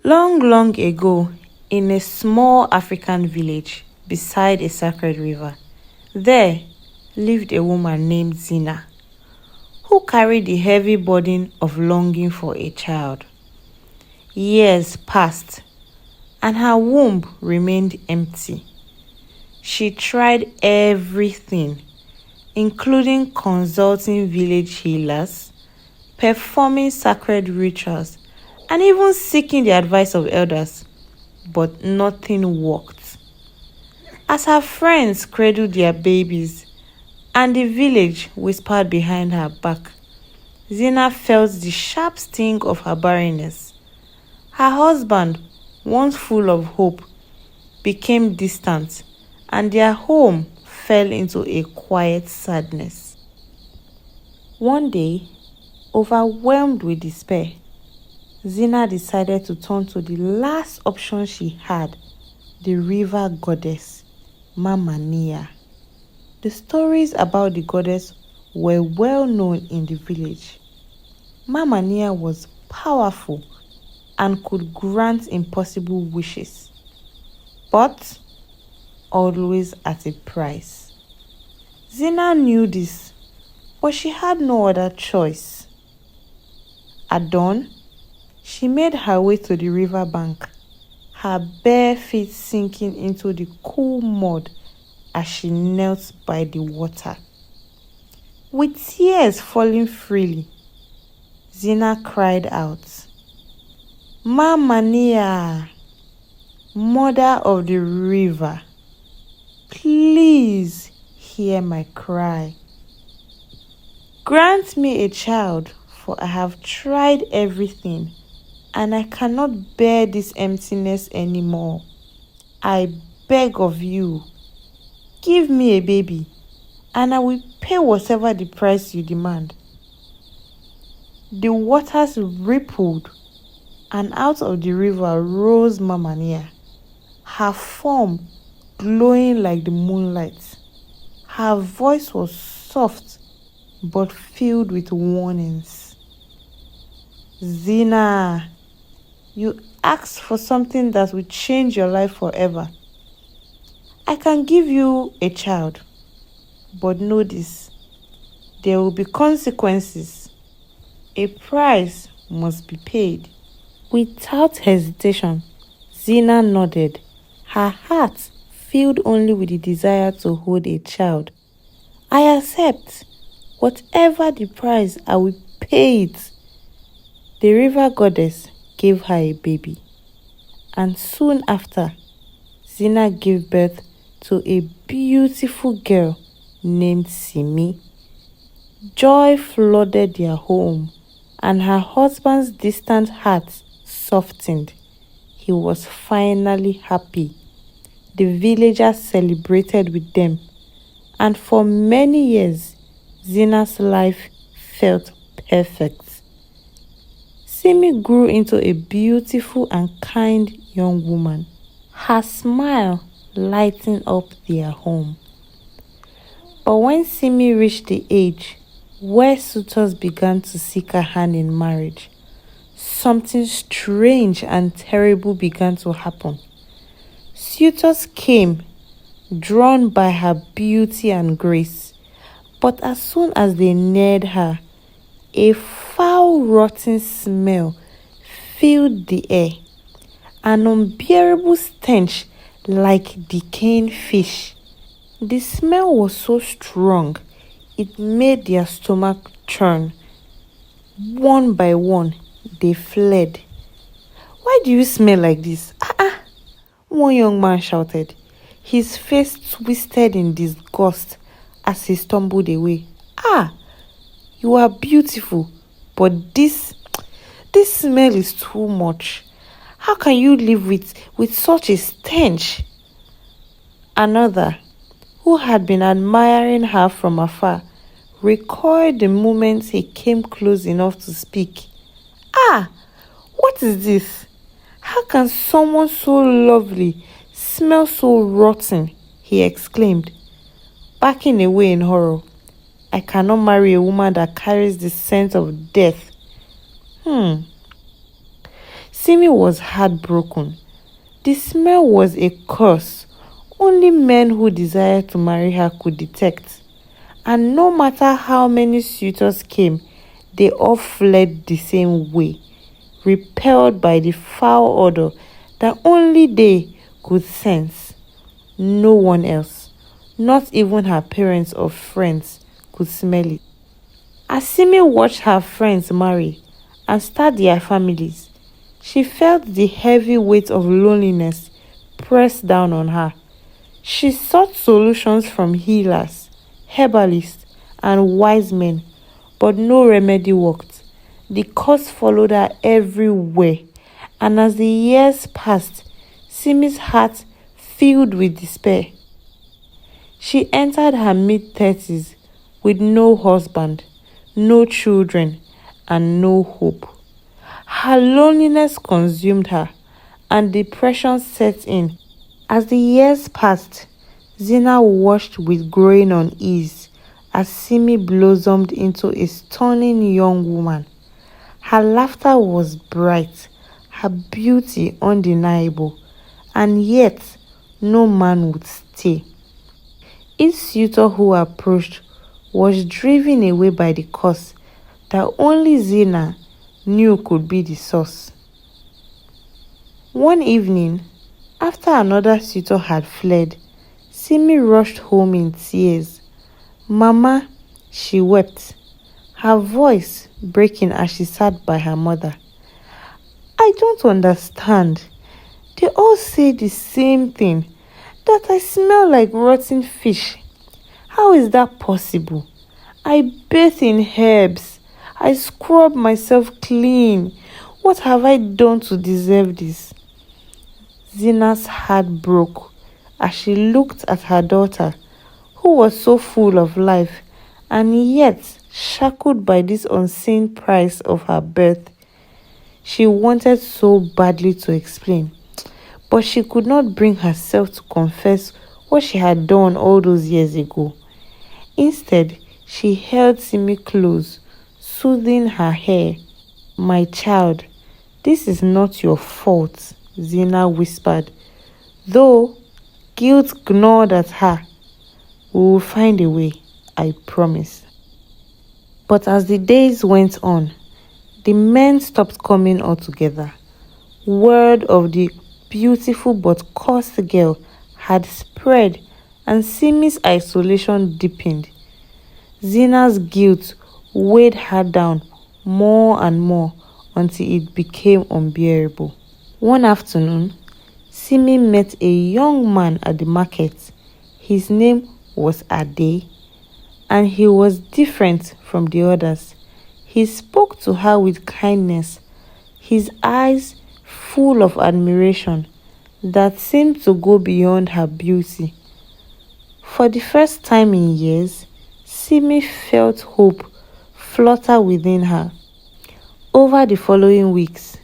Long, long ago, in a small African village beside a sacred river, there lived a woman named Zina, who carried the heavy burden of longing for a child. Years passed, and her womb remained empty. She tried everything, including consulting village healers, performing sacred rituals, and even seeking the advice of elders, but nothing worked. As her friends cradled their babies and the village whispered behind her back, Zina felt the sharp sting of her barrenness. Her husband, once full of hope, became distant, and their home fell into a quiet sadness. One day, overwhelmed with despair, Zina decided to turn to the last option she had, the river goddess, Mama Nya. The stories about the goddess were well known in the village. Mama Nya was powerful and could grant impossible wishes, but always at a price. Zina knew this, but she had no other choice. At dawn, she made her way to the river bank, her bare feet sinking into the cool mud as she knelt by the water. With tears falling freely, Zina cried out, "Mama Nya, mother of the river, please hear my cry. Grant me a child, for I have tried everything, and I cannot bear this emptiness anymore. I beg of you, give me a baby, and I will pay whatever the price you demand." The waters rippled, and out of the river rose Mama Nya, her form glowing like the moonlight. Her voice was soft but filled with warnings. "Zina, you asked for something that will change your life forever. I can give you a child, but know this, there will be consequences. A price must be paid." Without hesitation, Zina nodded, her heart filled only with the desire to hold a child. "I accept. Whatever the price, I will pay it." The river goddess gave her a baby, and soon after, Zina gave birth to a beautiful girl named Simi. Joy flooded their home, and her husband's distant heart softened. He was finally happy. The villagers celebrated with them, and for many years, Zina's life felt perfect. Simi grew into a beautiful and kind young woman. Her smile lightened up their home. But when Simi reached the age where suitors began to seek her hand in marriage, something strange and terrible began to happen. Suitors came, drawn by her beauty and grace, but as soon as they neared her, a foul, rotten smell filled the air, an unbearable stench like decaying fish. The smell was so strong, it made their stomach churn. One by one, they fled. "Why do you smell like this? One young man shouted, his face twisted in disgust as he stumbled away. You are beautiful, but this smell is too much. How can you live with such a stench?" Another, who had been admiring her from afar, recoiled the moment he came close enough to speak. What is this? How can someone so lovely smell so rotten?" he exclaimed, backing away in horror. "I cannot marry a woman that carries the scent of death." Simi was heartbroken. The smell was a curse only men who desired to marry her could detect. And no matter how many suitors came, they all fled the same way, repelled by the foul odor that only they could sense. No one else, not even her parents or friends, could smell it. As Simi watched her friends marry and start their families, she felt the heavy weight of loneliness press down on her. She sought solutions from healers, herbalists, and wise men, but no remedy worked. The curse followed her everywhere, and as the years passed, Simi's heart filled with despair. She entered her mid-30s with no husband, no children, and no hope. Her loneliness consumed her, and depression set in. As the years passed, Zina watched with growing unease as Simi blossomed into a stunning young woman. Her laughter was bright, her beauty undeniable, and yet no man would stay. Each suitor who approached was driven away by the curse that only Zina knew could be the source. One evening, after another suitor had fled, Simi rushed home in tears. Mama, she wept, her voice breaking as she sat by her mother. I don't understand. They all say the same thing, that I smell like rotten fish. How is that possible? I bathe in herbs. I scrub myself clean. What have I done to deserve this? Zina's heart broke as she looked at her daughter, who was so full of life and yet shackled by this unseen price of her birth. She wanted so badly to explain, but she could not bring herself to confess what she had done all those years ago. Instead, she held Simi close, soothing her hair. My child, this is not your fault, Zina whispered, though guilt gnawed at her. We will find a way, I promise. But as the days went on, the men stopped coming altogether. Word of the beautiful but cursed girl had spread, and Simi's isolation deepened. Zina's guilt weighed her down more and more until it became unbearable. One afternoon, Simi met a young man at the market. His name was Ade, and he was different from the others. He spoke to her with kindness, his eyes full of admiration that seemed to go beyond her beauty. For the first time in years, Simi felt hope flutter within her. Over the following weeks,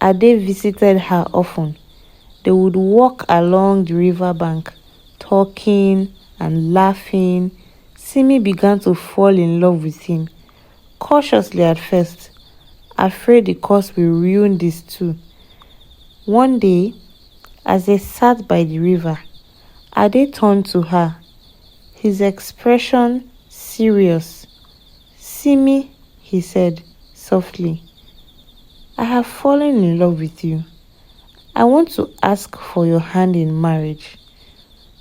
Ade visited her often. They would walk along the riverbank, talking and laughing. Simi began to fall in love with him, cautiously at first, afraid the curse will ruin this too. One day, as they sat by the river, Ade turned to her, his expression serious. Simi, he said softly, I have fallen in love with you. I want to ask for your hand in marriage.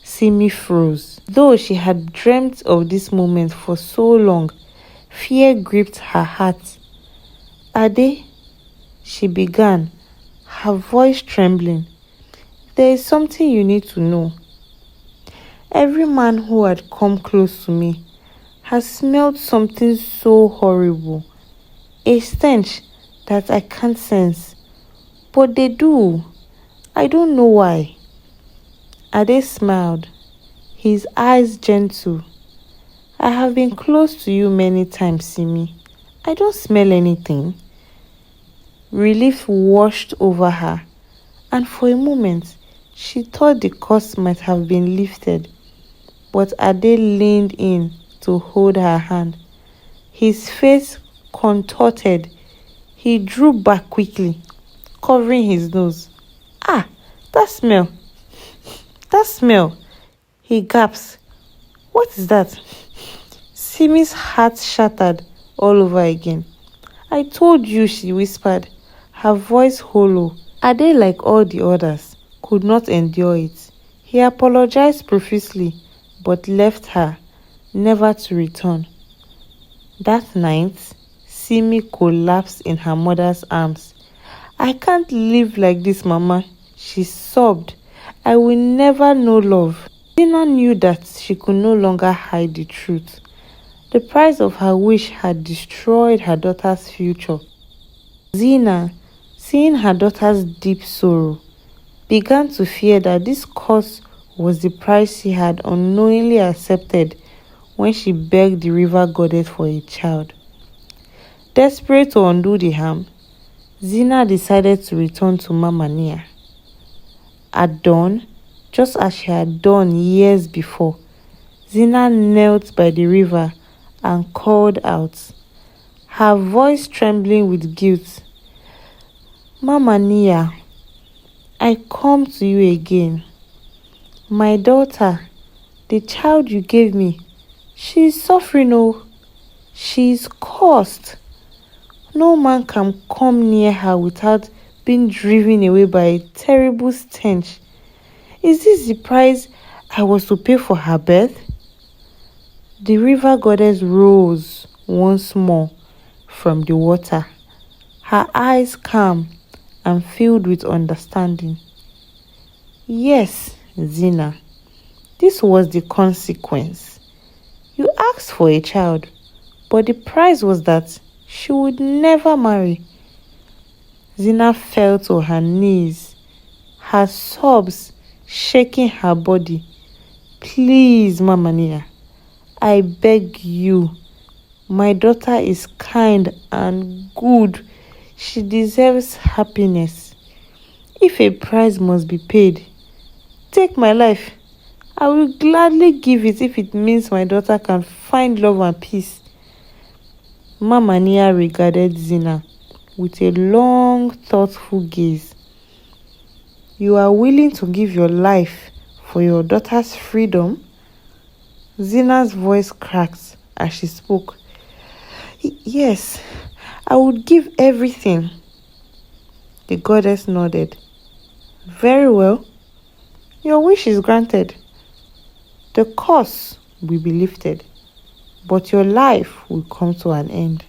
Simi froze. Though she had dreamt of this moment for so long, fear gripped her heart. Ade, she began, her voice trembling. There is something you need to know. Every man who had come close to me has smelled something so horrible, a stench that I can't sense. But they do. I don't know why. Ade smiled, his eyes gentle. I have been close to you many times, Simi. I don't smell anything. Relief washed over her, and for a moment, she thought the curse might have been lifted. But Ade leaned in to hold her hand. His face contorted. He drew back quickly, covering his nose. Ah, that smell! That smell! He gasps. What is that? Simi's heart shattered all over again. I told you, she whispered, her voice hollow. Ade, like all the others, could not endure it. He apologized profusely, but left her, never to return. That night, Simi collapsed in her mother's arms. I can't live like this, Mama, she sobbed. I will never know love. Zina knew that she could no longer hide the truth. The price of her wish had destroyed her daughter's future. Zina, seeing her daughter's deep sorrow, began to fear that this curse was the price she had unknowingly accepted when she begged the river goddess for a child. Desperate to undo the harm, Zina decided to return to Mama Nya. At dawn, just as she had done years before, Zina knelt by the river and called out, her voice trembling with guilt. Mama Nya, I come to you again. My daughter, the child you gave me, she is suffering, oh. She is cursed. No man can come near her without being driven away by a terrible stench. Is this the price I was to pay for her birth? The river goddess rose once more from the water, her eyes calm and filled with understanding. Yes, Zina, this was the consequence. You asked for a child, but the price was that she would never marry. Zina fell to her knees, her sobs shaking her body. Please, Mama Nya, I beg you. My daughter is kind and good. She deserves happiness. If a price must be paid, take my life. I will gladly give it if it means my daughter can find love and peace. Mama Nya regarded Zina with a long, thoughtful gaze. You are willing to give your life for your daughter's freedom? Zina's voice cracked as she spoke. Yes, I would give everything. The goddess nodded. Very well. Your wish is granted. The curse will be lifted, but your life will come to an end.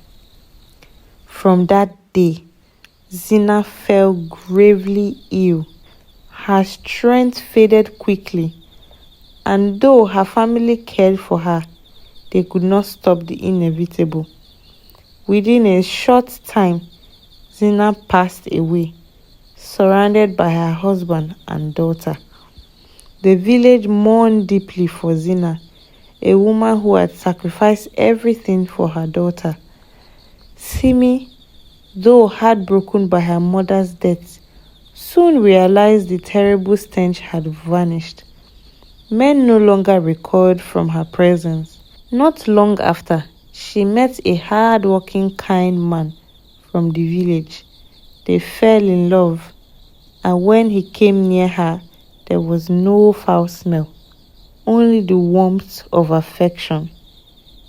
From that day, Zina fell gravely ill. Her strength faded quickly, and though her family cared for her, they could not stop the inevitable. Within a short time, Zina passed away, surrounded by her husband and daughter. The village mourned deeply for Zina, a woman who had sacrificed everything for her daughter. Simi, though heartbroken by her mother's death, soon realized the terrible stench had vanished. Men no longer recoiled from her presence. Not long after, she met a hard-working, kind man from the village. They fell in love, and when he came near her, there was no foul smell, only the warmth of affection.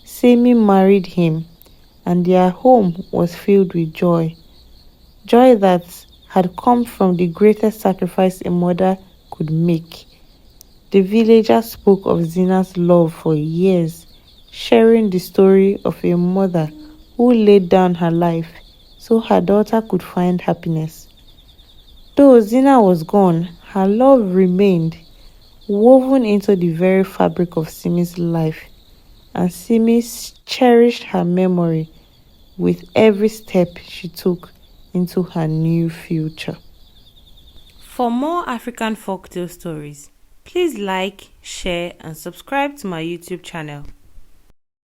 Simi married him, and their home was filled with joy. Joy that had come from the greatest sacrifice a mother could make. The villagers spoke of Zina's love for years, sharing the story of a mother who laid down her life so her daughter could find happiness. Though Zina was gone, her love remained, woven into the very fabric of Simi's life, and Simi cherished her memory with every step she took into her new future. For more African folktale stories, please like, share, and subscribe to my YouTube channel.